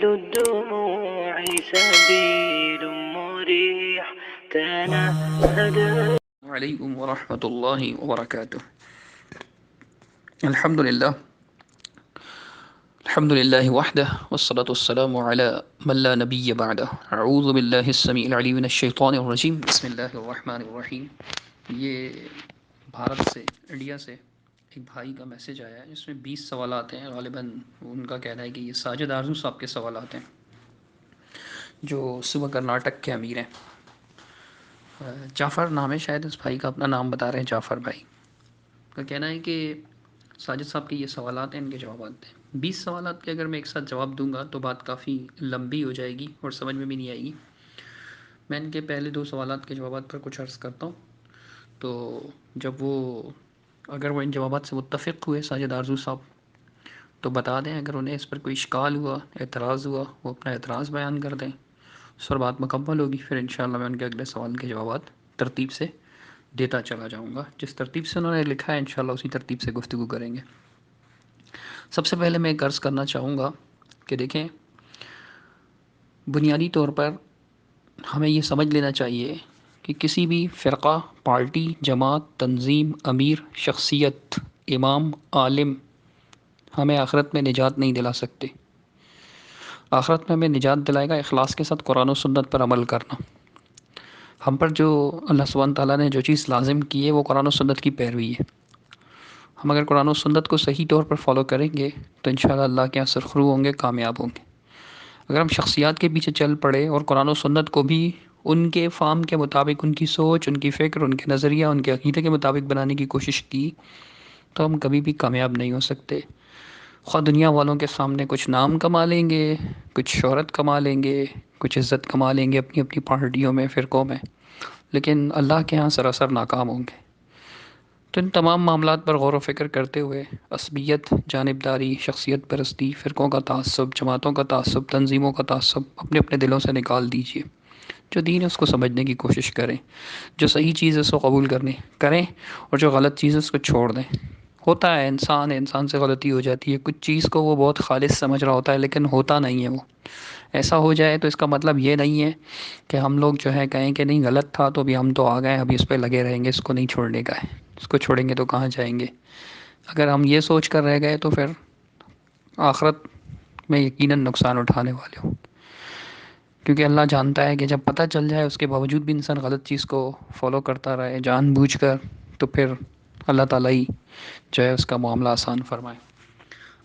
الدموع سبيل مريح تنهد. علیکم ورحمۃ اللہ وبرکاتہ. الحمد للہ وحدہ والصلاة والسلام على من لا نبی بعدہ. اعوذ باللہ السمیع العلیم من الشیطان الرجیم. بسم اللہ الرحمن الرحیم. یہ بھارت سے، انڈیا سے ایک بھائی کا میسج آیا ہے جس میں 20 سوالات ہیں. غالباً ان کا کہنا ہے کہ یہ ساجد آرزو صاحب کے سوالات ہیں جو صوبہ کرناٹک کے امیر ہیں. جعفر نام ہے شاید اس بھائی کا، اپنا نام بتا رہے ہیں جعفر بھائی. کا کہنا ہے کہ ساجد صاحب کے یہ سوالات ہیں، ان کے جوابات دیں. 20 سوالات کے اگر میں ایک ساتھ جواب دوں گا تو بات کافی لمبی ہو جائے گی اور سمجھ میں بھی نہیں آئے گی. میں ان کے پہلے 2 سوالات کے جوابات پر کچھ عرض کرتا ہوں. تو جب اگر وہ ان جوابات سے متفق ہوئے ساجد آرزو صاحب تو بتا دیں. اگر انہیں اس پر کوئی اشکال ہوا، اعتراض ہوا، وہ اپنا اعتراض بیان کر دیں. اس پر بات مکمل ہوگی. پھر انشاءاللہ میں ان کے اگلے سوال کے جوابات ترتیب سے دیتا چلا جاؤں گا. جس ترتیب سے انہوں نے لکھا ہے انشاءاللہ اسی ترتیب سے گفتگو کریں گے. سب سے پہلے میں ایک عرض کرنا چاہوں گا کہ دیکھیں، بنیادی طور پر ہمیں یہ سمجھ لینا چاہیے کہ کسی بھی فرقہ، پارٹی، جماعت، تنظیم، امیر، شخصیت، امام، عالم ہمیں آخرت میں نجات نہیں دلا سکتے. آخرت میں ہمیں نجات دلائے گا اخلاص کے ساتھ قرآن و سنت پر عمل کرنا. ہم پر جو اللہ سبحانہ تعالیٰ نے جو چیز لازم کی ہے وہ قرآن و سنت کی پیروی ہے. ہم اگر قرآن و سنت کو صحیح طور پر فالو کریں گے تو انشاءاللہ اللہ کے یہاں سرخرو ہوں گے، کامیاب ہوں گے. اگر ہم شخصیات کے پیچھے چل پڑے اور قرآن و سنت کو بھی ان کے فہم کے مطابق، ان کی سوچ، ان کی فکر، ان کے نظریہ، ان کے عقیدے کے مطابق بنانے کی کوشش کی تو ہم کبھی بھی کامیاب نہیں ہو سکتے. خواہ دنیا والوں کے سامنے کچھ نام کما لیں گے، کچھ شہرت کما لیں گے، کچھ عزت کما لیں گے اپنی اپنی پارٹیوں میں، فرقوں میں، لیکن اللہ کے ہاں سراسر ناکام ہوں گے. تو ان تمام معاملات پر غور و فکر کرتے ہوئے عصبیت، جانبداری، شخصیت پرستی، فرقوں کا تعصب، جماعتوں کا تعصب، تنظیموں کا تعصب اپنے اپنے دلوں سے نکال دیجیے. جو دین ہے اس کو سمجھنے کی کوشش کریں، جو صحیح چیز ہے اس کو قبول کریں اور جو غلط چیز ہے اس کو چھوڑ دیں. ہوتا ہے، انسان سے غلطی ہو جاتی ہے. کچھ چیز کو وہ بہت خالص سمجھ رہا ہوتا ہے لیکن ہوتا نہیں ہے. وہ ایسا ہو جائے تو اس کا مطلب یہ نہیں ہے کہ ہم لوگ جو ہے کہیں کہ نہیں غلط تھا تو ابھی ہم تو آ گئے، ابھی اس پہ لگے رہیں گے، اس کو نہیں چھوڑنے کا ہے. اس کو چھوڑیں گے تو کہاں جائیں گے؟ اگر ہم یہ سوچ کر رہ گئے تو پھر آخرت میں یقیناً نقصان اٹھانے والے ہوں. کیونکہ اللہ جانتا ہے کہ جب پتہ چل جائے اس کے باوجود بھی انسان غلط چیز کو فالو کرتا رہے جان بوجھ کر، تو پھر اللہ تعالیٰ ہی جو ہے اس کا معاملہ آسان فرمائے.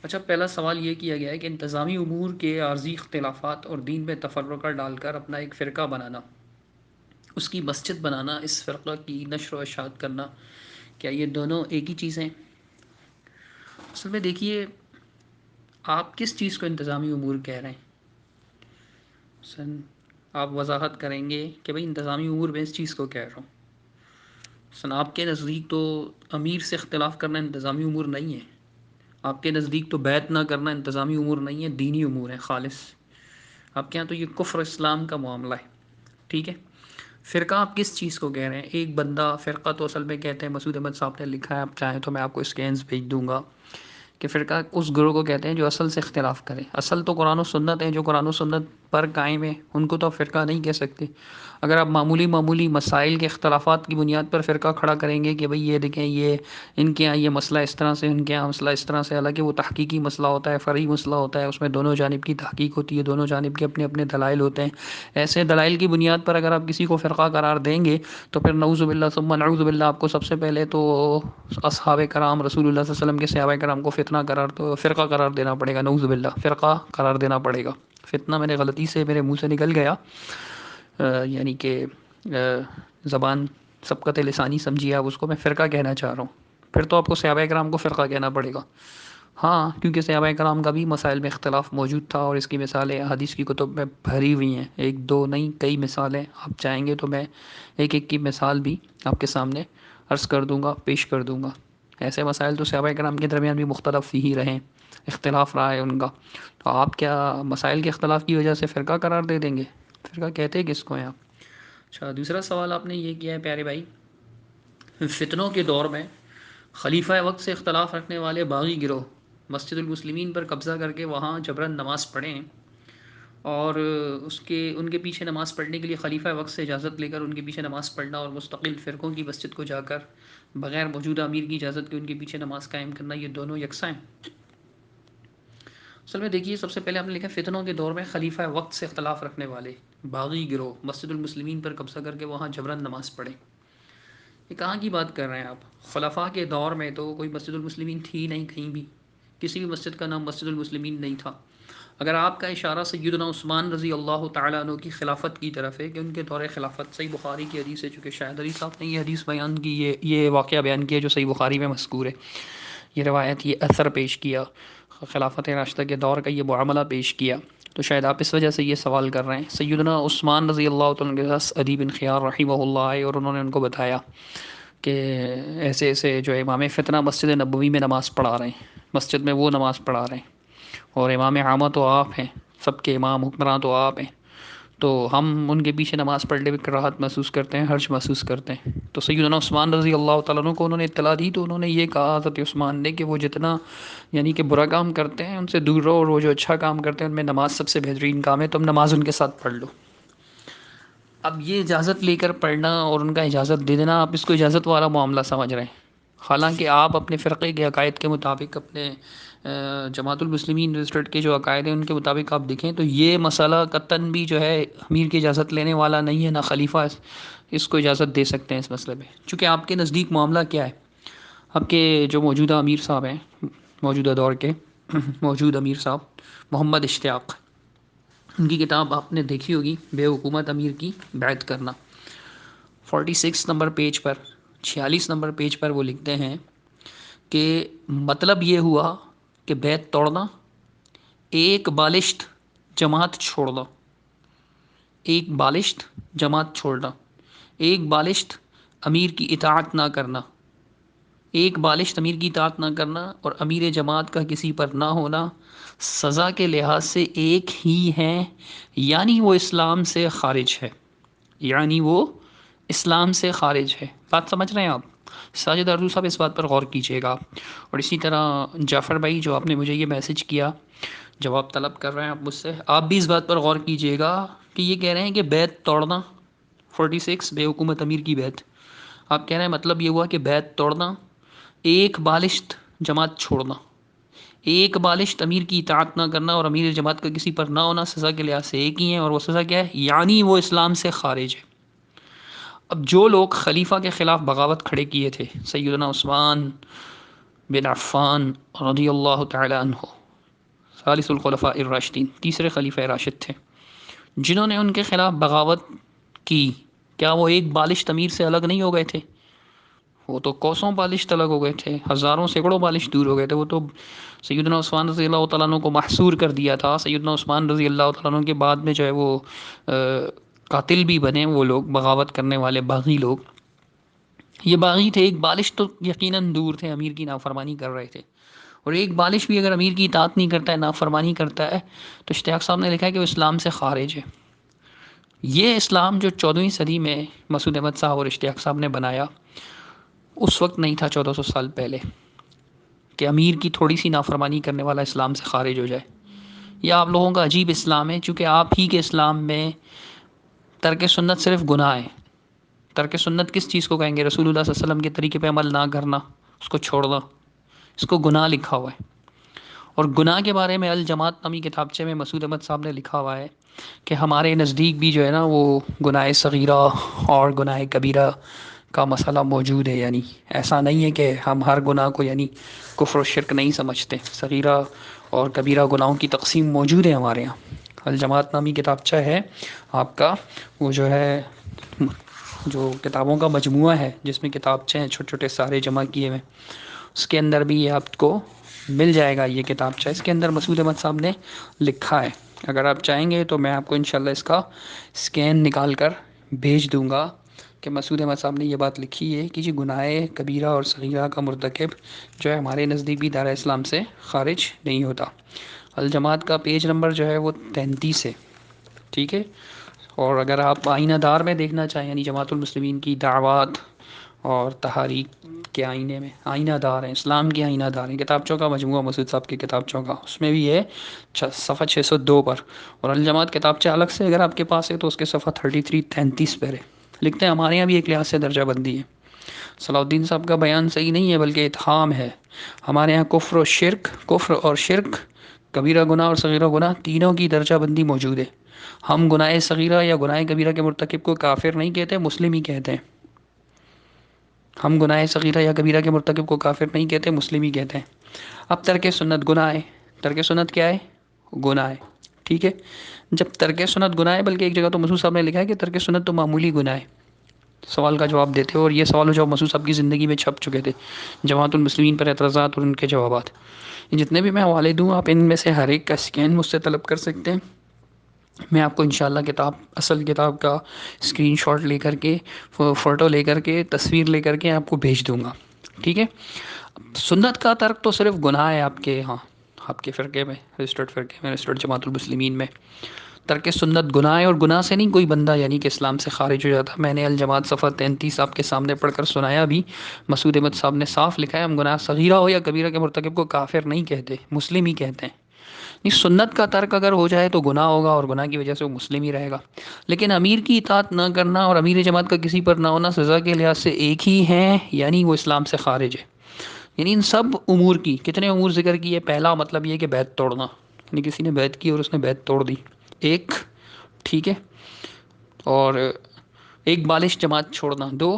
اچھا، پہلا سوال یہ کیا گیا ہے کہ انتظامی امور کے عارضی اختلافات اور دین میں تفرقہ ڈال کر اپنا ایک فرقہ بنانا، اس کی مسجد بنانا، اس فرقہ کی نشر و اشاعت کرنا، کیا یہ دونوں ایک ہی چیزیں ہیں؟ اصل میں دیکھیے، آپ کس چیز کو انتظامی امور کہہ رہے ہیں؟ آپ وضاحت کریں گے کہ بھئی انتظامی امور میں اس چیز کو کہہ رہا ہوں. آپ کے نزدیک تو امیر سے اختلاف کرنا انتظامی امور نہیں ہے. آپ کے نزدیک تو بیعت نہ کرنا انتظامی امور نہیں ہے، دینی امور ہے خالص. آپ کے یہاں تو یہ کفر اسلام کا معاملہ ہے. ٹھیک ہے، فرقہ آپ کس چیز کو کہہ رہے ہیں؟ ایک بندہ فرقہ تو اصل میں کہتے ہیں، مسعود احمد صاحب نے لکھا ہے، آپ چاہیں تو میں آپ کو اسکینز بھیج دوں گا، کہ فرقہ اس گروہ کو کہتے ہیں جو اصل سے اختلاف کرے. اصل تو قرآن و سنت ہے، جو قرآن و سنت پر قائم ہے ان کو تو آپ فرقہ نہیں کہہ سکتے. اگر آپ معمولی مسائل کے اختلافات کی بنیاد پر فرقہ کھڑا کریں گے کہ بھئی یہ دیکھیں، یہ ان کے یہاں یہ مسئلہ اس طرح سے، ان کے یہاں مسئلہ اس طرح سے، حالانکہ وہ تحقیقی مسئلہ ہوتا ہے، فرعی مسئلہ ہوتا ہے، اس میں دونوں جانب کی تحقیق ہوتی ہے، دونوں جانب کے اپنے اپنے دلائل ہوتے ہیں. ایسے دلائل کی بنیاد پر اگر آپ کسی کو فرقہ قرار دیں گے تو پھر نعوذ باللہ ثم نعوذ باللہ آپ کو سب سے پہلے تو اصحاب کرام، رسول اللہ صلی اللہ علیہ وسلم کے صحابہ کرام کو فرقہ قرار دینا پڑے گا. نعوذ باللہ فرقہ قرار دینا پڑے گا. فتنہ میں نے غلطی سے میرے منہ سے نکل گیا، یعنی کہ زبان سبقت لسانی سمجھیے آپ اس کو، میں فرقہ کہنا چاہ رہا ہوں. پھر تو آپ کو صحابہ کرام کو فرقہ کہنا پڑے گا. ہاں، کیونکہ صحابہ کرام کا بھی مسائل میں اختلاف موجود تھا اور اس کی مثالیں حدیث کی کتب میں بھری ہوئی ہیں. ایک دو نہیں، کئی مثالیں. آپ چاہیں گے تو میں ایک ایک کی مثال بھی آپ کے سامنے عرض کر دوں گا، پیش کر دوں گا. ایسے مسائل تو صحابہ کرام کے درمیان بھی مختلف ہی رہے، اختلاف رہا ہے ان کا. تو آپ کیا مسائل کے اختلاف کی وجہ سے فرقہ قرار دے دیں گے؟ فرقہ کہتے کس کو ہیں آپ؟ اچھا، دوسرا سوال آپ نے یہ کیا ہے پیارے بھائی، فتنوں کے دور میں خلیفہ وقت سے اختلاف رکھنے والے باغی گروہ مسجد المسلمین پر قبضہ کر کے وہاں جبراً نماز پڑھیں اور ان کے پیچھے نماز پڑھنے کے لیے خلیفہ وقت سے اجازت لے کر ان کے پیچھے نماز پڑھنا، اور مستقل فرقوں کی مسجد کو جا کر بغیر موجودہ امیر کی اجازت کے ان کے پیچھے نماز قائم کرنا، یہ دونوں یکساں ہیں؟ اصل میں دیکھیے، سب سے پہلے آپ نے لکھا فتنوں کے دور میں خلیفہ وقت سے اختلاف رکھنے والے باغی گروہ مسجد المسلمین پر قبضہ کر کے وہاں جبراً نماز پڑھیں۔ یہ کہاں کی بات کر رہے ہیں آپ؟ خلفاء کے دور میں تو کوئی مسجد المسلمین تھی نہیں، کہیں بھی کسی بھی مسجد کا نام مسجد المسلمین نہیں تھا۔ اگر آپ کا اشارہ سیدنا عثمان رضی اللہ تعالیٰ عنہ کی خلافت کی طرف ہے کہ ان کے دور خلافت، صحیح بخاری کی حدیث ہے، چونکہ شاہد علی صاحب نے یہ حدیث بیان کی، یہ واقعہ بیان کیا جو صحیح بخاری میں مذکور ہے، یہ روایت، یہ اثر پیش کیا، خلافت راشدہ کے دور کا یہ معاملہ پیش کیا، تو شاید آپ اس وجہ سے یہ سوال کر رہے ہیں۔ سیدنا عثمان رضی اللہ تعالیٰ کے پاس عدی بن خیار رحمہ اللہ آئے اور انہوں نے ان کو بتایا کہ ایسے ایسے جو امام فتنہ مسجد نبوی میں نماز پڑھا رہے ہیں، مسجد میں وہ نماز پڑھا رہے ہیں، اور امام عامہ تو آپ ہیں، سب کے امام حکمراں تو آپ ہیں، تو ہم ان کے پیچھے نماز پڑھنے میں کراہت محسوس کرتے ہیں، حرج محسوس کرتے ہیں۔ تو سیدنا عثمان رضی اللہ تعالیٰ عنہ کو انہوں نے اطلاع دی، تو انہوں نے یہ کہا حضرت عثمان نے کہ وہ جتنا یعنی کہ برا کام کرتے ہیں ان سے دور رہو، اور وہ جو اچھا کام کرتے ہیں ان میں نماز سب سے بہترین کام ہے، تم نماز ان کے ساتھ پڑھ لو۔ اب یہ اجازت لے کر پڑھنا اور ان کا اجازت دے دینا، آپ اس کو اجازت والا معاملہ سمجھ رہے ہیں، حالانکہ آپ اپنے فرقے کے عقائد کے مطابق، اپنے جماعت المسلمین رجسٹرڈ کے جو عقائد ہیں ان کے مطابق آپ دیکھیں تو یہ مسئلہ قطعاً بھی جو ہے امیر کی اجازت لینے والا نہیں ہے، نہ خلیفہ اس کو اجازت دے سکتے ہیں اس مسئلے میں، چونکہ آپ کے نزدیک معاملہ کیا ہے؟ آپ کے جو موجودہ امیر صاحب ہیں، موجودہ دور کے موجود امیر صاحب محمد اشتیاق، ان کی کتاب آپ نے دیکھی ہوگی، بے حکومت امیر کی بیعت کرنا، 46 نمبر پیج پر، 46 نمبر پیج پر وہ لکھتے ہیں کہ مطلب یہ ہوا کہ بیعت توڑنا، ایک بالشت جماعت چھوڑنا، ایک بالشت جماعت چھوڑنا، ایک بالشت امیر کی اطاعت نہ کرنا، ایک بالشت امیر کی اطاعت نہ کرنا اور امیر جماعت کا کسی پر نہ ہونا سزا کے لحاظ سے ایک ہی ہیں، یعنی وہ اسلام سے خارج ہے، یعنی وہ اسلام سے خارج ہے۔ بات سمجھ رہے ہیں آپ؟ ساجد ارجو صاحب اس بات پر غور کیجیے گا، اور اسی طرح جعفر بھائی جو آپ نے مجھے یہ میسج کیا، جواب طلب کر رہے ہیں آپ مجھ سے، آپ بھی اس بات پر غور کیجیے گا کہ یہ کہہ رہے ہیں کہ بیعت توڑنا، 46 بے حکومت امیر کی بیعت، آپ کہہ رہے ہیں مطلب یہ ہوا کہ بیعت توڑنا، ایک بالشت جماعت چھوڑنا، ایک بالشت امیر کی اطاعت نہ کرنا اور امیر جماعت کا کسی پر نہ ہونا سزا کے لحاظ سے ایک ہی ہیں، اور وہ سزا کیا ہے؟ یعنی وہ اسلام سے خارج ہے۔ اب جو لوگ خلیفہ کے خلاف بغاوت کھڑے کیے تھے، سیدنا عثمان بن عفان رضی اللہ تعالی عنہ، ثالث الخلفاء الراشدین، تیسرے خلیفہ راشد تھے، جنہوں نے ان کے خلاف بغاوت کی، کیا وہ ایک بالشت امیر سے الگ نہیں ہو گئے تھے؟ وہ تو کوسوں بالشت الگ ہو گئے تھے، ہزاروں سینکڑوں بالشت دور ہو گئے تھے، وہ تو سیدنا عثمان رضی اللہ تعالیٰ عنہ کو محصور کر دیا تھا۔ سیدنا عثمان رضی اللہ تعالیٰ عنہ کے بعد میں جو ہے وہ قاتل بھی بنے، وہ لوگ بغاوت کرنے والے باغی لوگ، یہ باغی تھے، ایک بالشت تو یقیناً دور تھے، امیر کی نافرمانی کر رہے تھے، اور ایک بالش بھی اگر امیر کی اطاعت نہیں کرتا ہے، نافرمانی کرتا ہے، تو اشتیاق صاحب نے لکھا ہے کہ وہ اسلام سے خارج ہے۔ یہ اسلام جو 14ویں صدی میں مسعود احمد صاحب اور اشتیاق صاحب نے بنایا، اس وقت نہیں تھا 1400 سال پہلے، کہ امیر کی تھوڑی سی نافرمانی کرنے والا اسلام سے خارج ہو جائے۔ یہ آپ لوگوں کا عجیب اسلام ہے، چونکہ آپ ہی کے اسلام میں ترک سنت صرف گناہ ہے۔ ترک سنت کس چیز کو کہیں گے؟ رسول اللہ صلی اللہ علیہ وسلم کے طریقے پہ عمل نہ کرنا، اس کو چھوڑنا، اس کو گناہ لکھا ہوا ہے۔ اور گناہ کے بارے میں الجماعت نامی کتابچے میں مسعود احمد صاحب نے لکھا ہوا ہے کہ ہمارے نزدیک بھی جو ہے نا وہ گناہ صغیرہ اور گناہ کبیرہ کا مسئلہ موجود ہے، یعنی ایسا نہیں ہے کہ ہم ہر گناہ کو یعنی کفر و شرک نہیں سمجھتے، صغیرہ اور کبیرہ گناہوں کی تقسیم موجود ہے ہمارے یہاں۔ الجماعت نامی کتابچہ ہے آپ کا، وہ جو ہے جو کتابوں کا مجموعہ ہے جس میں کتابچے ہیں چھوٹے چھوٹے سارے جمع کیے ہوئے، اس کے اندر بھی یہ آپ کو مل جائے گا یہ کتابچہ، اس کے اندر مسعود احمد صاحب نے لکھا ہے۔ اگر آپ چاہیں گے تو میں آپ کو انشاءاللہ اس کا اسکین نکال کر بھیج دوں گا کہ مسعود احمد صاحب نے یہ بات لکھی ہے کہ جی گناہ کبیرہ اور صغیرہ کا مرتکب جو ہے ہمارے نزدیک بھی دائرہ اسلام سے خارج نہیں ہوتا۔ الجماعت کا پیج نمبر جو ہے وہ 33 ہے، ٹھیک ہے؟ اور اگر آپ آئینہ دار میں دیکھنا چاہیں، یعنی جماعت المسلمین کی دعوات اور تحاریک کے آئینے میں، آئینہ دار ہیں، اسلام کی آئینہ دار ہیں. کتابچوں کا مجموعہ مسعود صاحب کی کتابچوں کا، اس میں بھی ہے صفحہ 602 پر. اور الجماعت کتابچہ الگ سے اگر آپ کے پاس ہے تو اس کے صفحہ 33-33 پر ہے. لکھتے ہیں ہمارے یہاں بھی ایک لحاظ سے درجہ بندی ہے. صلاح الدین صاحب کا بیان صحیح نہیں ہے بلکہ اتہام ہے. ہمارے یہاں کفر اور شرک، کبیرہ گناہ اور صغیرہ گناہ تینوں کی درجہ بندی موجود ہے. ہم گناہ صغیرہ یا گناہ کبیرہ کے مرتکب کو کافر نہیں کہتے، مسلم ہی کہتے ہیں. ہم گناہ صغیرہ یا کبیرہ کے مرتکب کو کافر نہیں کہتے، مسلم ہی کہتے ہیں. اب ترک سنت گناہ ہے. ترک سنت کیا ہے؟ گناہ ہے. ٹھیک ہے. جب ترک سنت گناہ ہے، بلکہ ایک جگہ تو مسعود صاحب نے لکھا ہے کہ ترک سنت تو معمولی گناہ ہے. سوال کا جواب دیتے اور یہ سوال جو مسعود صاحب کی زندگی میں چھپ چکے تھے، جماعت المسلمین پر اعتراضات اور ان کے جوابات. جتنے بھی میں حوالے دوں آپ ان میں سے ہر ایک کا اسکین مجھ سے طلب کر سکتے ہیں. میں آپ کو انشاءاللہ اصل کتاب کا اسکرین شاٹ لے کر کے، فوٹو لے کر کے، تصویر لے کر کے آپ کو بھیج دوں گا. ٹھیک ہے. سنت کا ترک تو صرف گناہ ہے آپ کے ہاں، آپ کے فرقے میں، رجسٹرڈ فرقے میں، رجسٹرڈ جماعت المسلمین میں ترک سنت گناہ ہے. اور گناہ سے نہیں کوئی بندہ یعنی کہ اسلام سے خارج ہو جاتا. میں نے الجماعت صفحہ 33 آپ کے سامنے پڑھ کر سنایا بھی. مسعود احمد صاحب نے صاف لکھا ہے ہم گناہ صغیرہ ہو یا کبیرہ کے مرتکب کو کافر نہیں کہتے، مسلم ہی کہتے ہیں. سنت کا ترک اگر ہو جائے تو گناہ ہوگا اور گناہ کی وجہ سے وہ مسلم ہی رہے گا. لیکن امیر کی اطاعت نہ کرنا اور امیر جماعت کا کسی پر نہ ہونا سزا کے لحاظ سے ایک ہی ہیں، یعنی وہ اسلام سے خارج ہے. یعنی ان سب امور کی کتنے امور ذکر کیے؟ پہلا مطلب یہ کہ بیعت توڑنا، یعنی کسی نے بیعت کی اور اس نے بیعت توڑ دی، ایک. ٹھیک ہے. اور ایک بالش جماعت چھوڑنا، دو.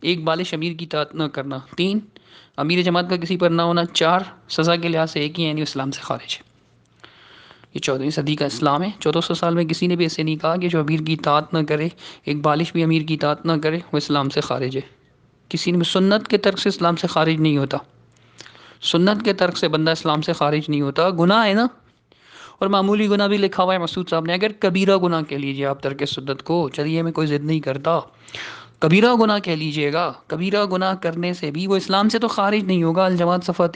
ایک بالش امیر کی اطاعت نہ کرنا، تین. امیر جماعت کا کسی پر نہ ہونا، چار. سزا کے لحاظ سے ایک ہی ہے، یعنی اسلام سے خارج ہے. یہ 14ویں صدی کا اسلام ہے. 1400 سال میں کسی نے بھی ایسے نہیں کہا کہ جو امیر کی اطاعت نہ کرے، ایک بالش بھی امیر کی اطاعت نہ کرے، وہ اسلام سے خارج ہے. کسی نے سنت کے ترک سے اسلام سے خارج نہیں ہوتا. سنت کے ترک سے بندہ اسلام سے خارج نہیں ہوتا. گناہ ہے نا. اور معمولی گناہ بھی لکھا ہوا ہے مسعود صاحب نے. اگر کبیرہ گناہ کہہ لیجیے آپ ترک سنت کو، چلیے میں کوئی ضد نہیں کرتا، کبیرہ گناہ کہہ لیجیے گا، کبیرہ گناہ کرنے سے بھی وہ اسلام سے تو خارج نہیں ہوگا. الجماعت صفحہ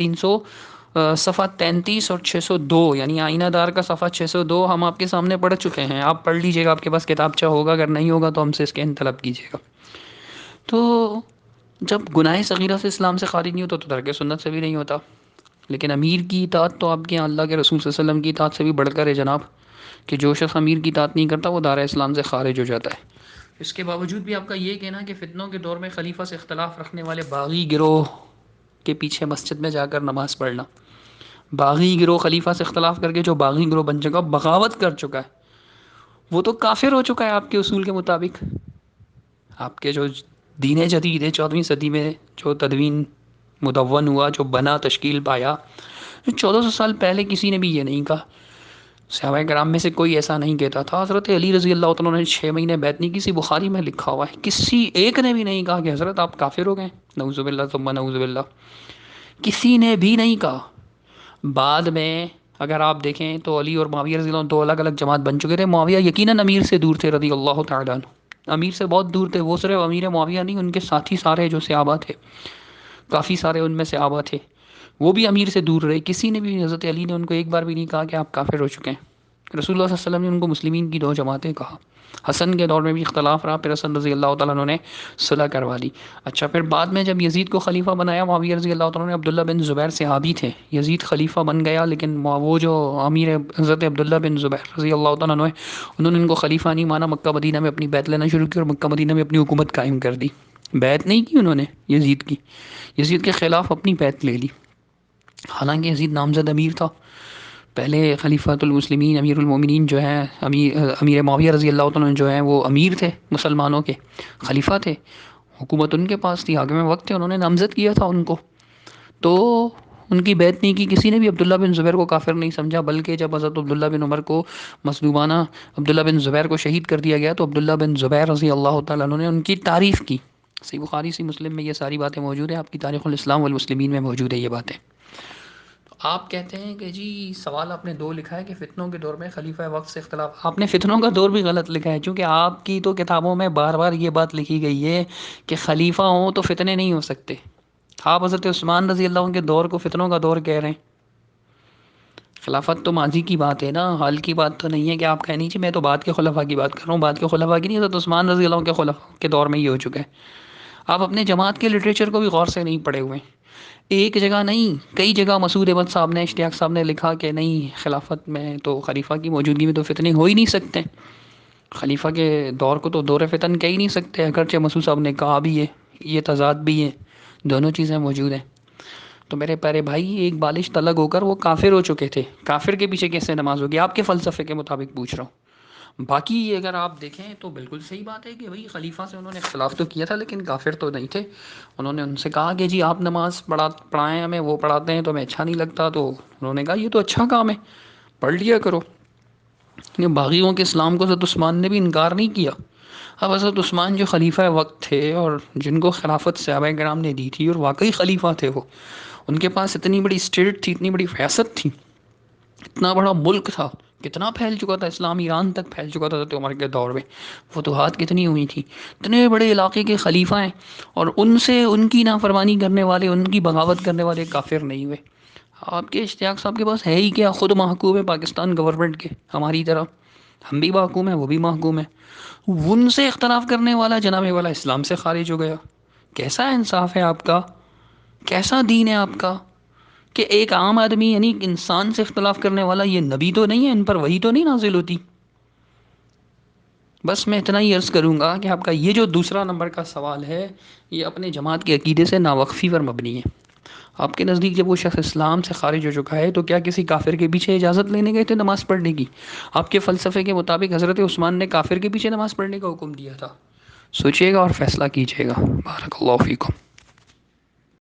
صفحہ 33 اور 602، یعنی آئینہ دار کا صفحہ 602 ہم آپ کے سامنے پڑھ چکے ہیں. آپ پڑھ لیجیے گا، آپ کے پاس کتابچہ ہوگا، اگر نہیں ہوگا تو ہم سے اسکین طلب کیجیے گا. تو جب گناہ صغیرہ سے اسلام سے خارج نہیں ہوتا تو ترک سنت سے بھی نہیں ہوتا. لیکن امیر کی اطاعت تو آپ کے یہاں اللہ کے رسول صلی اللہ علیہ وسلم کی اطاعت سے بھی بڑھ کر ہے جناب، کہ جو شخص امیر کی اطاعت نہیں کرتا وہ دائرہ اسلام سے خارج ہو جاتا ہے. اس کے باوجود بھی آپ کا یہ کہنا کہ فتنوں کے دور میں خلیفہ سے اختلاف رکھنے والے باغی گروہ کے پیچھے مسجد میں جا کر نماز پڑھنا، باغی گروہ خلیفہ سے اختلاف کر کے جو باغی گروہ بن چکا، بغاوت کر چکا ہے، وہ تو کافر ہو چکا ہے آپ کے اصول کے مطابق. آپ کے جو دین جدید ہے 14ویں صدی میں جو تدوین مدون ہوا، جو بنا، تشکیل پایا، 1400 سال پہلے کسی نے بھی یہ نہیں کہا. صحابہ کرام میں سے کوئی ایسا نہیں کہتا تھا. حضرت علی رضی اللہ تعالیٰ نے 6 مہینے بیعت نہیں کی، کسی بخاری میں لکھا ہوا ہے. کسی ایک نے بھی نہیں کہا کہ حضرت آپ کافر ہو گئے، نعوذ باللہ ثم نعوذ باللہ. کسی نے بھی نہیں کہا. بعد میں اگر آپ دیکھیں تو علی اور معاویہ رضی اللہ عنہ دو الگ الگ جماعت بن چکے تھے. معاویہ یقیناً امیر سے دور تھے رضی اللہ تعالیٰ عنہ، امیر سے بہت دور تھے. وہ صرف امیر معاویہ نہیں، ان کے ساتھی سارے جو صحابہ تھے، کافی سارے ان میں صحابہ تھے، وہ بھی امیر سے دور رہے. کسی نے بھی، حضرت علی نے ان کو ایک بار بھی نہیں کہا کہ آپ کافر ہو چکے ہیں. رسول اللہ صلی اللہ علیہ وسلم نے ان کو مسلمین کی 2 جماعتیں کہا. حسن کے دور میں بھی اختلاف رہا، پھر حسن رضی اللہ تعالیٰ عنہ نے صلح کروا دی. اچھا، پھر بعد میں جب یزید کو خلیفہ بنایا معاویہ رضی اللہ تعالیٰ نے، عبداللہ بن زبیر صحابی تھے، یزید خلیفہ بن گیا، لیکن وہ جو امیر حضرت عبداللہ بن زبیر رضی اللہ تعالیٰ عنہ، انہوں نے ان کو خلیفہ نہیں مانا. مکہ مدینہ میں اپنی بیعت لینا شروع کی اور مکہ مدینہ میں اپنی حکومت قائم کر دی. بیعت نہیں کی انہوں نے یزید کی، یزید کے خلاف اپنی بیعت لے لی. حالانکہ یزید نامزد امیر تھا. پہلے خلیفۃ المسلمین امیر المومنین جو ہیں، امیر معاویہ رضی اللہ تعالیٰ جو ہیں، وہ امیر تھے مسلمانوں کے، خلیفہ تھے، حکومت ان کے پاس تھی، حاکم وقت تھے، انہوں نے نامزد کیا تھا ان کو. تو ان کی بیعت نہیں کی. کسی نے بھی عبداللہ بن زبیر کو کافر نہیں سمجھا، بلکہ جب حضرت عبداللہ بن عمر کو مظلومانہ عبداللہ بن زبیر کو شہید کر دیا گیا تو عبداللہ بن زبیر رضی اللہ تعالیٰ عنہ نے ان کی تعریف کی. صحیح بخاری صحیح مسلم میں یہ ساری باتیں موجود ہیں، آپ کی تاریخ الاسلام والمسلمین میں موجود ہے یہ باتیں. آپ کہتے ہیں کہ جی سوال آپ نے 2 لکھا ہے کہ فتنوں کے دور میں خلیفہ وقت سے اختلاف. آپ نے فتنوں کا دور بھی غلط لکھا ہے، چونکہ آپ کی تو کتابوں میں بار بار یہ بات لکھی گئی ہے کہ خلیفہ ہوں تو فتنے نہیں ہو سکتے. آپ حضرت عثمان رضی اللہ عنہ کے دور کو فتنوں کا دور کہہ رہے ہیں. خلافت تو ماضی کی بات ہے نا، حال کی بات تو نہیں ہے کہ آپ کہہ نہیں. میں تو بعد کے خلفاء کی بات کر رہا ہوں، بعد کے خلفاء کی نہیں. حضرت عثمان رضی اللہ عنہ کے خلفاء کے دور میں یہ ہو چکا ہے. آپ اپنے جماعت کے لٹریچر کو بھی غور سے نہیں پڑھے ہوئے ہیں. ایک جگہ نہیں کئی جگہ مسعود احمد صاحب نے اشتیاق صاحب نے لکھا کہ نہیں خلافت میں تو خلیفہ کی موجودگی میں تو فتنے ہو ہی نہیں سکتے. خلیفہ کے دور کو تو دور فتن کہہ ہی نہیں سکتے، اگرچہ مسعود صاحب نے کہا بھی ہے، یہ تضاد بھی ہے، دونوں چیزیں موجود ہیں. تو میرے پیارے بھائی ایک بالش تلگ ہو کر وہ کافر ہو چکے تھے، کافر کے پیچھے کیسے نماز ہوگی؟ آپ کے فلسفے کے مطابق پوچھ رہا ہوں. باقی اگر آپ دیکھیں تو بالکل صحیح بات ہے کہ بھائی خلیفہ سے انہوں نے اختلاف تو کیا تھا لیکن کافر تو نہیں تھے. انہوں نے ان سے کہا کہ جی آپ نماز پڑھائیں ہمیں، وہ پڑھاتے ہیں تو ہمیں اچھا نہیں لگتا، تو انہوں نے کہا یہ تو اچھا کام ہے، پڑھ لیا کرو. یہ باغیوں کے اسلام کو حضرت عثمان نے بھی انکار نہیں کیا. اب حضرت عثمان جو خلیفہ وقت تھے اور جن کو خلافت صحابہ کرام نے دی تھی اور واقعی خلیفہ تھے، وہ ان کے پاس اتنی بڑی اسٹیٹ تھی، اتنی بڑی ریاست تھی، اتنا بڑا ملک تھا، کتنا پھیل چکا تھا اسلام، ایران تک پھیل چکا تھا حضرت عمر کے دور میں، فتوحات کتنی ہوئی تھی، اتنے بڑے علاقے کے خلیفہ ہیں اور ان سے ان کی نافرمانی کرنے والے، ان کی بغاوت کرنے والے کافر نہیں ہوئے. آپ کے اشتیاق صاحب کے پاس ہے ہی کیا؟ خود محکوم ہے پاکستان گورنمنٹ کے ہماری طرح، ہم بھی محکوم ہیں وہ بھی محکوم ہیں. ان سے اختلاف کرنے والا جناب والا اسلام سے خارج ہو گیا. کیسا انصاف ہے آپ کا؟ کیسا دین ہے آپ کا کہ ایک عام آدمی یعنی انسان سے اختلاف کرنے والا یہ نبی تو نہیں ہے، ان پر وحی تو نہیں نازل ہوتی؟ بس میں اتنا ہی عرض کروں گا کہ آپ کا یہ جو دوسرا نمبر کا سوال ہے یہ اپنے جماعت کے عقیدے سے ناوقفی پر مبنی ہے. آپ کے نزدیک جب وہ شخص اسلام سے خارج ہو چکا ہے تو کیا کسی کافر کے پیچھے اجازت لینے گئے تھے نماز پڑھنے کی؟ آپ کے فلسفے کے مطابق حضرت عثمان نے کافر کے پیچھے نماز پڑھنے کا حکم دیا تھا. سوچیے گا اور فیصلہ کیجیے گا. بارک اللہ فیکم.